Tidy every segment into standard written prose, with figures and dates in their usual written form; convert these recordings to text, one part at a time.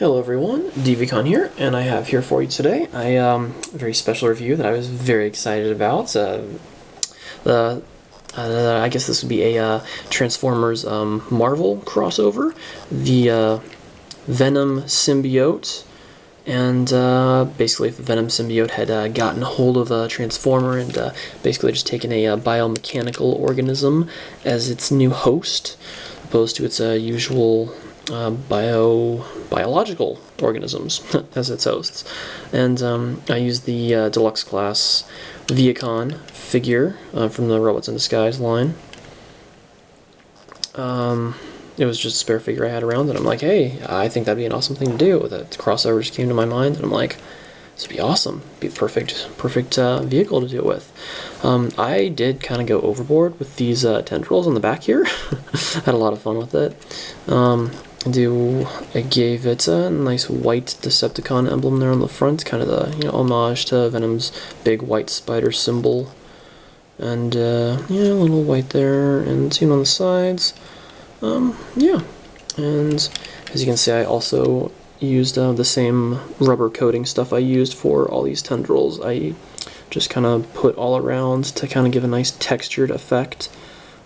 Hello everyone, Deviacon here, and I have here for you today a very special review that I was very excited about. I guess this would be a Transformers Marvel crossover, the Venom Symbiote, and basically if the Venom Symbiote had gotten a hold of a Transformer and basically just taken a biomechanical organism as its new host, opposed to its usual biological organisms as its hosts. And I used the deluxe class Deviacon figure from the Robots in Disguise line. It was just a spare figure I had around, and I'm like, hey, I think that'd be an awesome thing to do. The crossover just came to my mind, and I'm like, this would be awesome. Be a perfect vehicle to do it with. I did kind of go overboard with these tendrils on the back here. Had a lot of fun with it. I gave it a nice white Decepticon emblem there on the front, kind of the homage to Venom's big white spider symbol, and a little white there, and on the sides. Yeah, and as you can see, I also used the same rubber coating stuff I used for all these tendrils. I just kind of put all around to kind of give a nice textured effect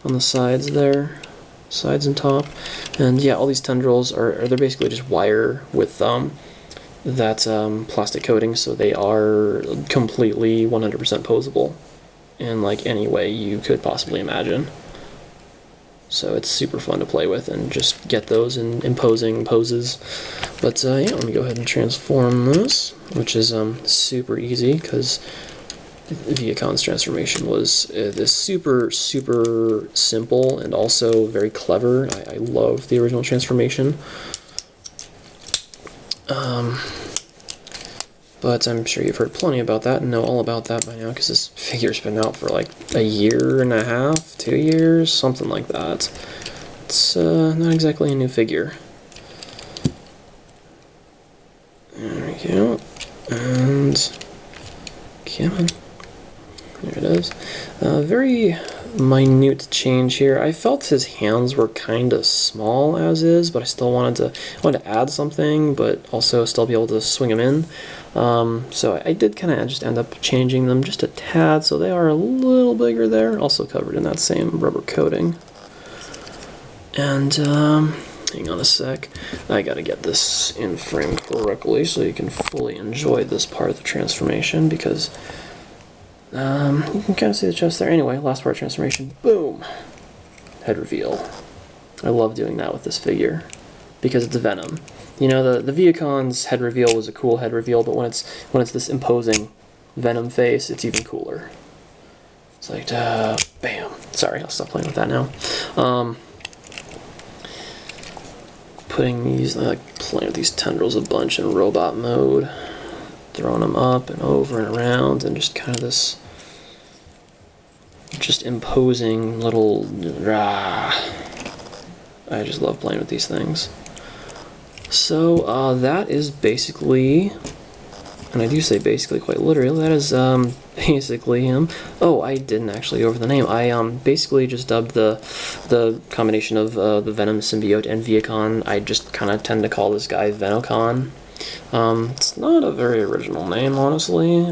on the sides there, sides and top. And yeah, all these tendrils they're basically just wire with that plastic coating, so they are completely 100% posable in like any way you could possibly imagine. So it's super fun to play with and just get those in imposing poses. But yeah, let me go ahead and transform this, which is super easy because Deviacon's transformation was this super simple and also very clever. I love the original transformation. But I'm sure you've heard plenty about that and know all about that by now because this figure's been out for like a year and a half, 2 years, something like that. It's not exactly a new figure. There we go. And come on. There it is. Very minute change here. I felt his hands were kind of small as is, but I still wanted to add something, but also still be able to swing him in. So I did kind of just end up changing them just a tad, so they are a little bigger there, also covered in that same rubber coating. And hang on a sec, I gotta get this in frame correctly so you can fully enjoy this part of the transformation, because you can kind of see the chest there. Anyway, last part of transformation, boom, head reveal. I love doing that with this figure because it's Venom. You know, the Deviacon's head reveal was a cool head reveal, but when it's this imposing Venom face, it's even cooler. It's like, bam. Sorry, I'll stop playing with that now. Putting these, playing with these tendrils a bunch in robot mode, throwing them up and over and around, and just kind of this just imposing little rah. I just love playing with these things. So that is basically, and I do say basically quite literally, that is basically him. Oh, I didn't actually go over the name. I basically just dubbed the combination of the Venom Symbiote and Deviacon. I just kind of tend to call this guy Veno-con. It's not a very original name, honestly,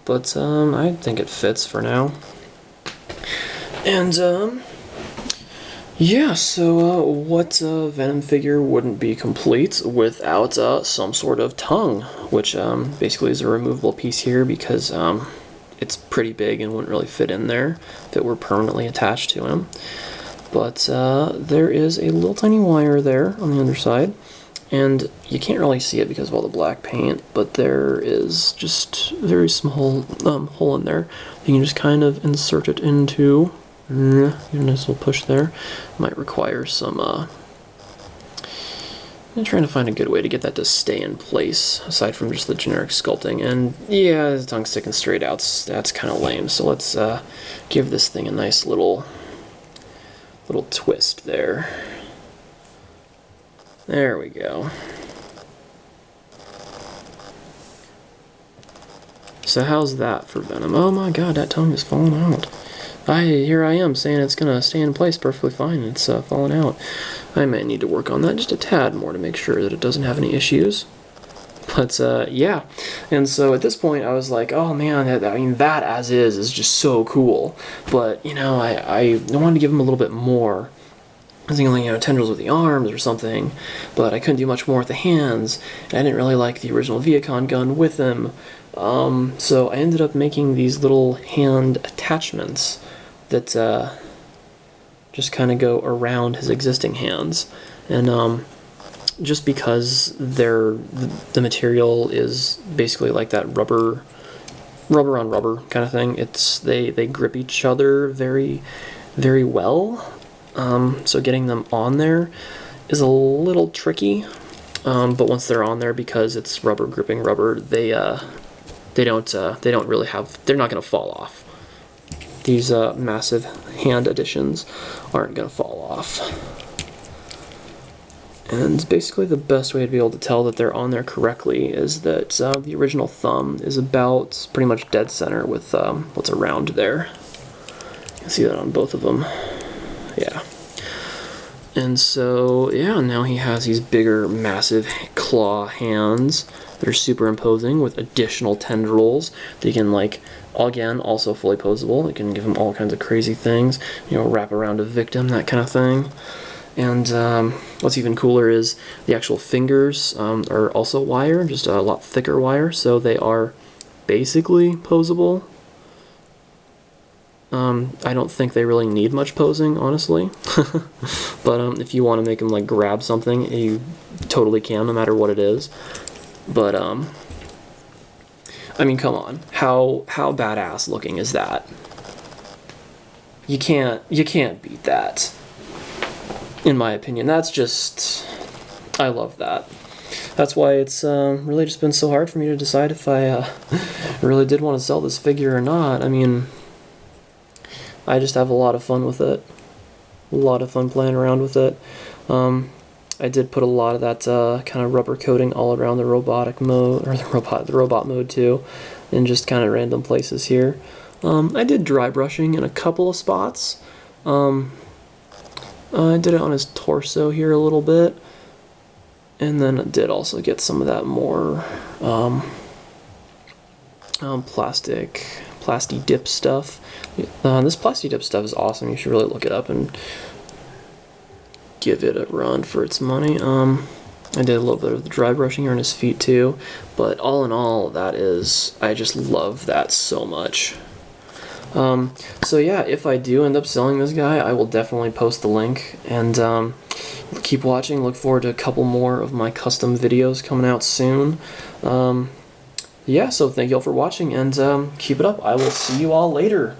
but I think it fits for now. And yeah, so what Venom figure wouldn't be complete without some sort of tongue, which basically is a removable piece here because it's pretty big and wouldn't really fit in there if it were permanently attached to him. But there is a little tiny wire there on the underside, and you can't really see it because of all the black paint, but there is just a very small hole in there. You can just kind of insert it into. Get a nice little push there. Might require some I'm trying to find a good way to get that to stay in place aside from just the generic sculpting. And yeah, the tongue sticking straight out, that's kind of lame, so let's give this thing a nice little twist there. There we go. So how's that for Venom? Oh my god, that tongue is falling out. Here I am saying it's gonna stay in place perfectly fine, and it's falling out. I may need to work on that just a tad more to make sure that it doesn't have any issues. But yeah, and so at this point I was like, oh man, I mean, that as is just so cool. But, you know, I wanted to give him a little bit more. I was thinking, you know, tendrils with the arms or something, but I couldn't do much more with the hands, and I didn't really like the original Deviacon gun with him. So I ended up making these little hand attachments that just kind of go around his existing hands. And just because the material is basically like that rubber on rubber kind of thing, they grip each other very, very well. So getting them on there is a little tricky, but once they're on there, because it's rubber gripping rubber, they don't really they're not going to fall off. These massive hand additions aren't going to fall off. And basically the best way to be able to tell that they're on there correctly is that the original thumb is about pretty much dead center with what's around there. You can see that on both of them. Yeah. And so, yeah, now he has these bigger, massive claw hands that are superimposing with additional tendrils that you can, like, again, also fully posable. You can give him all kinds of crazy things, you know, wrap around a victim, that kind of thing. And what's even cooler is the actual fingers are also wire, just a lot thicker wire, so they are basically posable. I don't think they really need much posing, honestly. But if you want to make them like grab something, you totally can, no matter what it is. But I mean, come on, how badass looking is that? You can't beat that, in my opinion. That's just, I love that. That's why it's really just been so hard for me to decide if I really did want to sell this figure or not. I mean, I just have a lot of fun with it. A lot of fun playing around with it. I did put a lot of that kind of rubber coating all around the robotic mode, or the robot mode too, in just kind of random places here. I did dry brushing in a couple of spots. I did it on his torso here a little bit, and then I did also get some of that more plasti dip stuff. This plasti dip stuff is awesome. You should really look it up and give it a run for its money. I did a little bit of the dry brushing here on his feet too, but all in all, I just love that so much. So yeah, if I do end up selling this guy, I will definitely post the link, and keep watching. Look forward to a couple more of my custom videos coming out soon. Yeah, so thank you all for watching, and keep it up. I will see you all later.